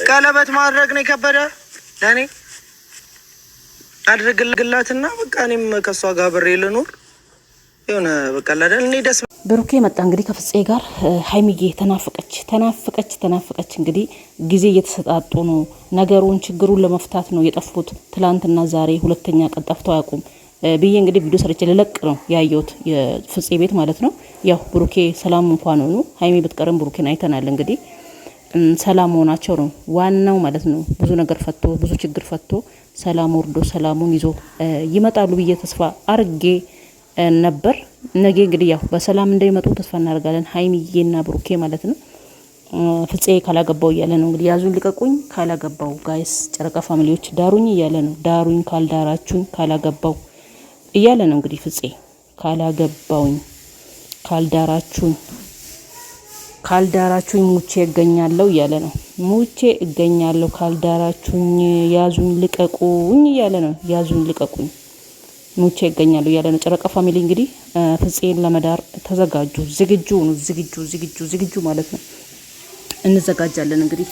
ቀለበት ማድረግ ነው የከበደ ለኔ አድርግላትና በቃ እኔም ከሷ ጋር ብሬ ልኖር የሆነ በቃ ለደል እኔ ደስ ብሩኬ መጣ እንግዲህ ከፍፄ ጋር ሃይሚዬ ተናፈቀች እንግዲህ ጊዜ እየተሰጣጡ ነው ነገሩን ችግሩን ለመፍታት ነው የጠፉት ትላንትና ዛሬ ሁለተኛ ቀን ጠፍተው አያውቁም ብዬ እንግዲህ ቪዲዮ ሰርቼ ልለቅ ነው ያየሁት የፍፄ ቤት ማለት ነው ያው ብሩኬ ሰላም እንኳን ሆኖ ሃይሚ ብትቀርም ብሩኬን አይተናል እንግዲህ ሰላም ሆናቸው ነው ዋናው ማለት ነው ብዙ ነገር ፈቶ ብዙ ችግር ፈቶ ሰላም ወርዶ ሰላሙን ይዞ ይመጣሉ ብዬ ተስፋ አርጌ ነበር ነገ እንግዲህ ያው በሰላም እንደሚመጡ ተስፋ እናደርጋለን ሃይሚዬና ብሩኬ ማለት ነው ፍፄ ካላገባው እያለ ነው እንግዲህ ያዙን ልቀቁኝ ካላገባው ጋይስ ጨረቃ ፋሚሊዎች ዳሩኝ እያለ ነው ዳሩኝ ካልዳራችሁኝ ካላገባው እያለ ነው እንግዲህ ፍፄ ካላገባውኝ ካልዳራችሁኝ ሙቼ እገኛለሁ እያለ ነው ሙቼ እገኛለሁ ካልዳራችሁኝ ያዙኝ ልቀቁኝ እያለ ነው ያዙኝ ልቀቁኝ ሙቼ እገኛለሁ እያለ ነው ጨረቃ ፋሚሊ እንግዲህ ፍፄን ለመዳር ተዘጋጁ ዝግጁ ማለት ነው እንዘጋጃለን እንግዲህ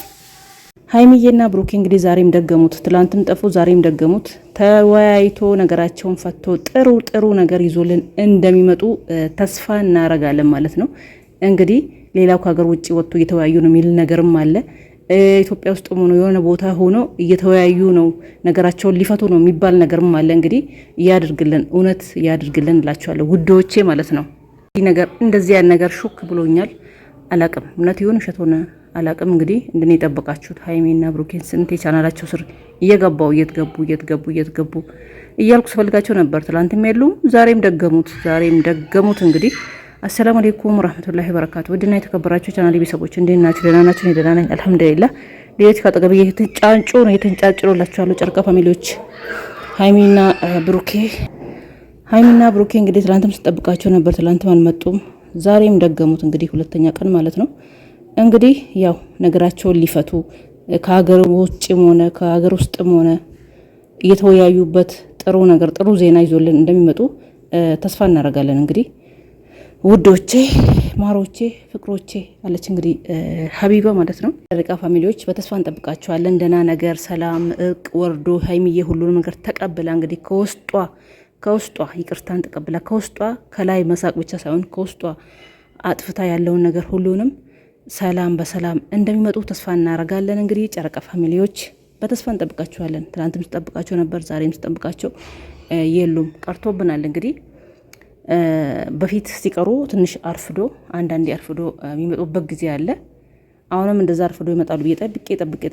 ሃይሚዬና ብሩኬ እንግዲህ ዛሬም ደገሙት ትላንትም ጠፉ ዛሬም ደገሙት ተወያይቶ ነገራቸውን ፈቶ ጥሩ ነገር ይዞልን እንደሚመጡ ተስፋ እናረጋለን ማለት ነው እንግዲህ ሌላው ከሀገር ውጪ ወጥቶ እየተወያዩ ነው የሚል ነገርም አለ ኢትዮጵያ ውስጥ ሆኖ የሆነ ቦታ ሆኖ እየተወያዩ ነው ነገራቸውን ሊፈቱ ነው የሚባል ነገርም አለ እንግዲህ ያድርግልን እውነት ያድርግልን እላችኋለሁ ውዶቼ ማለት ነው ይህ ነገር እንደዚህ ያን ነገር ሹክ ብሎኛል አላቅም እውነት ይሁን እሸት ሆነ አላቅም እንግዲህ እንደኔ ተጠብቃችሁት ሃይሚና ብሩኬን ስንት ቻናላቸው ስር እየገባው እየተገቡ እያልኩ ስፈልጋቸው ነበር ትላንትም የሉም ዛሬም ደገሙት እንግዲህ አሰላሙ አለይኩም ወራህመቱላሂ ወበረካቱ ወድና የተከበራችሁ ቻናሌ ቤተሰቦች እንዴት ናችሁ ደህና ናችሁ እኔ ደህና ነኝ አልহামዱሊላህ ሌት ካጠገብ የተንጫጩ ላችኋለሁ ጨርቃ ፋሚሊዎች ሃይሚና ብሩኬ እንግዲህ ትላንትም ስጠብቃቸው ነበር ትላንትም አልመጡም ዛሬም ደገሙት እንግዲህ ሁለተኛ ቀን ማለት ነው እንግዲህ ያው ነገራቸውን ሊፈቱ ከሀገር ውጭም ሆነ ከሀገር ውስጥም ሆነ እየተወያዩበት ጥሩ ዜና ይዞልን እንደሚመጡ ተስፋ እናደርጋለን እንግዲህ ውዶቼ ማሮቼ ፍቅሮቼ አለች እንግዲህ ሀቢባ ማለት ነው ጨረቃ ፋሚሊዎች በተስፋ እንጠብቃቸዋለን ደህና ነገር ሰላም እርቅ ወርዶ ሃይሚዬ ሁሉንም ነገር ተቀብላ እንግዲህ ከውስጧ ይቅርታን ተቀብላ ከውስጧ ከላይ መሳቅ ብቻ ሳይሆን ከውስጧ አጥፍታ ያለውን ነገር ሁሉንም ሰላም በሰላም እንደሚመጡ ተስፋ እናረጋለን እንግዲህ ጨረቃ ፋሚሊዎች በተስፋ እንጠብቃቸዋለን ትናንትም ስጠብቃቸው ነበር ዛሬም ስጠብቃቸው የሉም ቀርቶብናል እንግዲህ በፊት ሲቀሩ ትንሽ አርፍዶ አንዳንዴ አርፍዶ የሚመጡበት ጊዜ አለ አሁንም እንደዛ አርፍዶ ይመጣሉ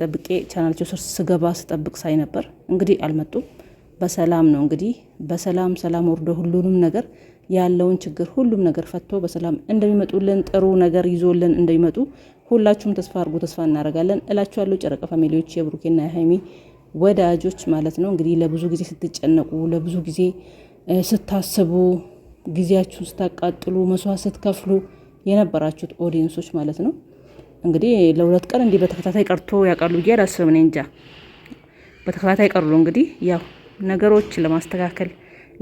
ጠብቄ ቻናላቸው ስር ስገባ ስጠብቅ ሳይ ነበር እንግዲህ አልመጡም በሰላም ነው እንግዲህ ሰላም ወርዶ ሁሉንም ነገር ያለውን ችግር ሁሉም ነገር ፈቶ በሰላም እንደሚመጡልን ጥሩ ነገር ይዞልን እንደሚመጡ ሁላችሁም ተስፋ እናረጋለን እላችኋለሁ ጨረቃ ፋሚሊዎች የብሩኬና የሃይሚ ወዳጆች ማለት ነው እንግዲህ ለብዙ ጊዜ ስትጨነቁ ለብዙ ጊዜ ስታስቡ ጊዜያችሁን ስታቃጥሉ መስዋዕት ስትከፍሉ የነበራችሁት ኦዲየንሶች ማለት ነው እንግዲህ ለሁለት ቀን እንዲህ በተከታታይ ቀርቶ ያውቃሉ ብዬ አላስብም እኔ እንጃ በተከታታይ ቀርሎ እንግዲህ ያው ነገሮች ለማስተካከል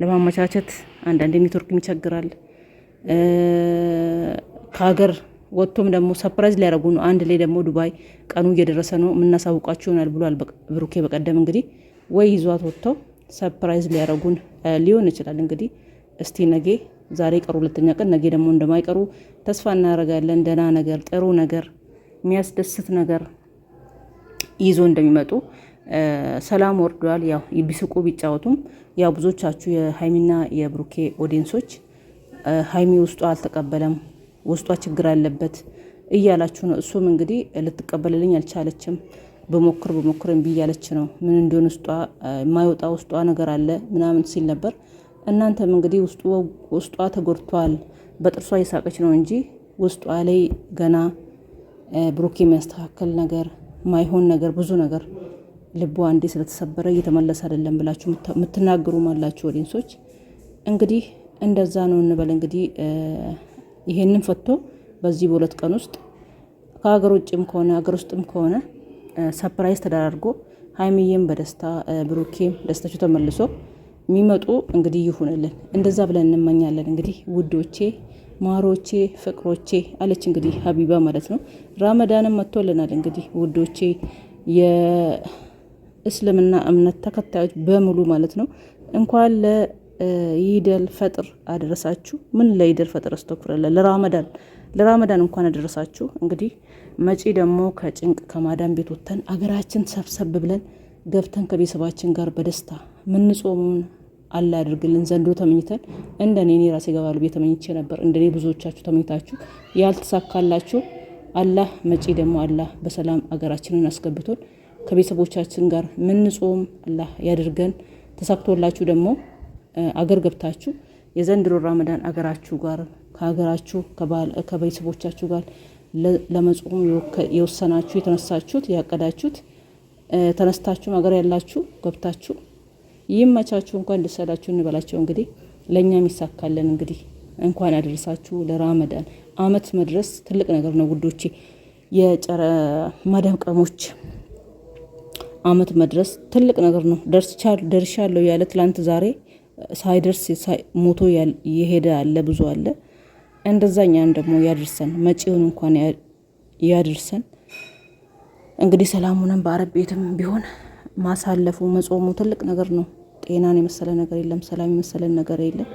ለማመቻቸት አንዳንድ ኔትወርክ ይቸግራል ከሀገር ወጥቶም ደግሞ ሰርፕራይዝ ሊያደርጉ ነው አንድ ላይ ደግሞ ዱባይ ቀኑ እየደረሰ ነው የምናሳውቃችሁ ይሆናል ብሏል ብሩኬ በቀደም እንግዲህ ወይ ይዟት ወጥተው ሰርፕራይዝ ሊያደርጉን ሊሆን ይችላል እንግዲህ እስቲ ነገ ዛሬ ቀሩ ሁለተኛ ቀን ነገ ደግሞ እንደማይቀሩ ተስፋ እናረጋለን ደህና ነገር ጥሩ ነገር የሚያስደስት ነገር ይዞ እንደሚመጡ ሰላም ወርዷል ያው ቢስቁ ቢጫወቱም ያው ብዙዎቻችሁ የሃይሚና የብሩኬ ኦዲየንሶች ሃይሚ ውስጧ አልተቀበለም ውስጧ ችግር አለበት እያላችሁ ነው እሱም እንግዲህ ልትቀበልልኝ አልቻለችም በሞክር እምቢ እያለች ነው ምን እንደሆነ የማይወጣ ውስጧ ነገር አለ ምናምን ሲል ነበር እናንተም እንግዲህ ውስጧ ተጎድቷል በጥርሷ እየሳቀች ነው እንጂ ውስጧ ላይ ገና ብሩኬ የሚያስተካክል ነገር ማይሆን ነገር ብዙ ነገር ልቧ አንዴ ስለተሰበረ እየተመለሰ አይደለም ብላችሁ የምትናገሩ ማላችሁ ኦዲየንሶች እንግዲህ እንደዛ ነው እንበል እንግዲህ ይሄንን ፈቶ በዚህ በሁለት ቀን ውስጥ ከሀገር ውጭም ከሆነ ሀገር ውስጥም ከሆነ ሰርፕራይዝ ተደራርጎ ሃይሚዬም በደስታ ብሩኬም ደስታቸው ተመልሶ የሚመጡ እንግዲህ ይሁንልን እንደዛ ብለን እንመኛለን እንግዲህ ውዶቼ ማሮቼ ፍቅሮቼ አለች እንግዲህ ሀቢባ ማለት ነው ረመዳንም መጥቶልናል እንግዲህ ውዶቼ የእስልምና እምነት ተከታዮች በሙሉ ማለት ነው እንኳን ለኢደል ፈጥር አደረሳችሁ። ምን ለኢደል ፈጥር አስተክፍረለ ለራመዳን እንኳን አደረሳችሁ። እንግዲህ መጪ ደግሞ ከጭንቅ ከማዳን ቤት ወጥተን አገራችን ሰብሰብ ብለን ገብተን ከቤተሰባችን ጋር በደስታ ምንጾሙን አላህ ያድርግልን ዘንዶ ተመኝተን እንደኔ ራሴ ገባሉ ቤት ተመኝቼ ነበር። እንደኔ ብዙዎቻችሁ ተመኝታችሁ ያልተሳካላችሁ አላህ መጪ ደግሞ አላህ በሰላም አገራችንን አስገብቶን ከቤተሰቦቻችን ጋር ምንጾም አላህ ያድርገን። ተሳክቶላችሁ ደግሞ አገር ገብታችሁ የዘንድሮ ረመዳን አገራችሁ ጋር ከሀገራችሁ ከቤተሰቦቻችሁ ጋር ለመጾም የወሰናችሁ የተነሳችሁት ያቀዳችሁት ተነስታችሁ አገር ያላችሁ ገብታችሁ ይመቻችሁ። እንኳን ደስ ያላችሁ እንበላቸው። እንግዲህ ለእኛም ይሳካለን። እንግዲህ እንኳን ያደረሳችሁ ለረመዳን አመት መድረስ ትልቅ ነገር ነው ውዶቼ። ማዳም ቀሞች አመት መድረስ ትልቅ ነገር ነው። ደርሻለሁ ያለ ትላንት ዛሬ ሳይደርስ ሞቶ የሄደ አለ፣ ብዙ አለ። እንደዛኛን ደግሞ ያድርሰን፣ መጪውን እንኳን ያድርሰን። እንግዲህ ሰላሙንም በአረብ ቤትም ቢሆን ማሳለፉ መጾሙ ትልቅ ነገር ነው። ጤናን የመሰለ ነገር የለም፣ ሰላም የመሰለ ነገር የለም።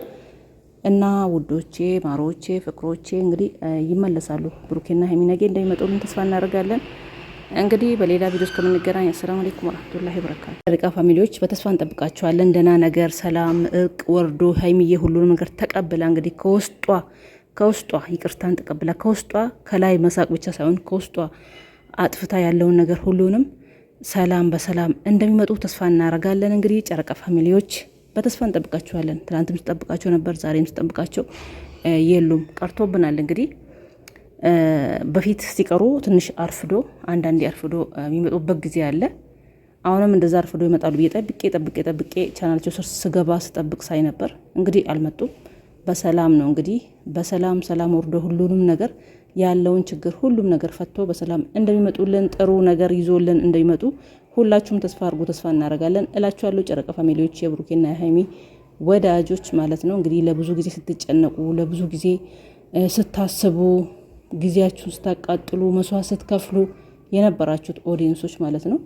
እና ውዶቼ፣ ማሮቼ፣ ፍቅሮቼ እንግዲህ ይመለሳሉ። ብሩኬና ሀይሚ ነገ እንደሚመጡልን ተስፋ እናደርጋለን። እንግዲህ በሌላ ቪዲዮ እስከምንገናኝ አሰላሙ አለይኩም ወራህመቱላሂ ወበረካቱ። ሪቃ ፋሚሊዎች በተስፋ እንጠብቃቸዋለን። ደህና ነገር፣ ሰላም፣ እርቅ ወርዶ ሀይሚዬ ሁሉንም ነገር ተቀብላ እንግዲህ ከውስጧ ይቅርታን ተቀብላ ከውስጧ ከላይ መሳቅ ብቻ ሳይሆን ከውስጧ አጥፍታ ያለውን ነገር ሁሉንም ሰላም በሰላም እንደሚመጡ ተስፋ እናደርጋለን። እንግዲህ ጨረቃ ፋሚሊዎች በተስፋ እንጠብቃቸዋለን። ትናንትም ስጠብቃቸው ነበር፣ ዛሬም ስጠብቃቸው የሉም፣ ቀርቶብናል። እንግዲህ በፊት ሲቀሩ ትንሽ አርፍዶ አንዳንዴ አርፍዶ የሚመጡበት ጊዜ አለ። አሁንም እንደዛ አርፍዶ ይመጣሉ ብዬ ጠብቄ ቻናላቸው ስር ስገባ ስጠብቅ ሳይ ነበር። እንግዲህ አልመጡም። በሰላም ነው እንግዲህ ሰላም ወርዶ ሁሉንም ነገር ያለውን ችግር ሁሉም ነገር ፈቶ በሰላም እንደሚመጡልን ጥሩ ነገር ይዞልን እንደሚመጡ ሁላችሁም ተስፋ አድርጉ፣ ተስፋ እናደርጋለን እላችኋለሁ። ጨረቃ ፋሚሊዎች የብሩኬና የሀይሚ ወዳጆች ማለት ነው። እንግዲህ ለብዙ ጊዜ ስትጨነቁ፣ ለብዙ ጊዜ ስታስቡ፣ ጊዜያችሁን ስታቃጥሉ፣ መስዋዕት ስትከፍሉ የነበራችሁት ኦዲየንሶች ማለት ነው።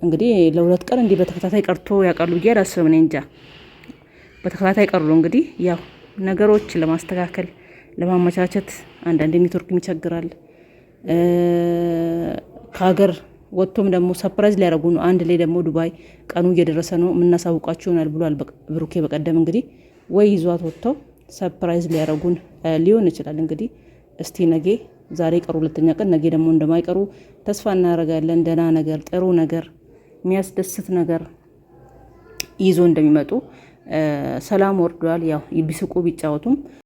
እንግዲህ ለሁለት ቀን እንዲህ በተከታታይ ቀርቶ ያውቃሉ ብዬ አላስብም። እኔ እንጃ በተከታታይ ቀሩ። እንግዲህ ያው ነገሮች ለማስተካከል ለማመቻቸት አንዳንድ ኔትወርክም ይቸግራል። ከሀገር ወጥቶም ደግሞ ሰፕራይዝ ሊያደርጉ ነው። አንድ ላይ ደግሞ ዱባይ ቀኑ እየደረሰ ነው የምናሳውቃችሁ ይሆናል ብሏል ብሩኬ በቀደም። እንግዲህ ወይ ይዟት ወጥተው ሰፕራይዝ ሊያደርጉን ሊሆን ይችላል። እንግዲህ እስቲ ነገ ዛሬ ቀሩ ሁለተኛ ቀን፣ ነገ ደግሞ እንደማይቀሩ ተስፋ እናደርጋለን። ደህና ነገር፣ ጥሩ ነገር፣ የሚያስደስት ነገር ይዞ እንደሚመጡ ሰላም ወርዷል። ያው ቢስቁ ቢጫወቱም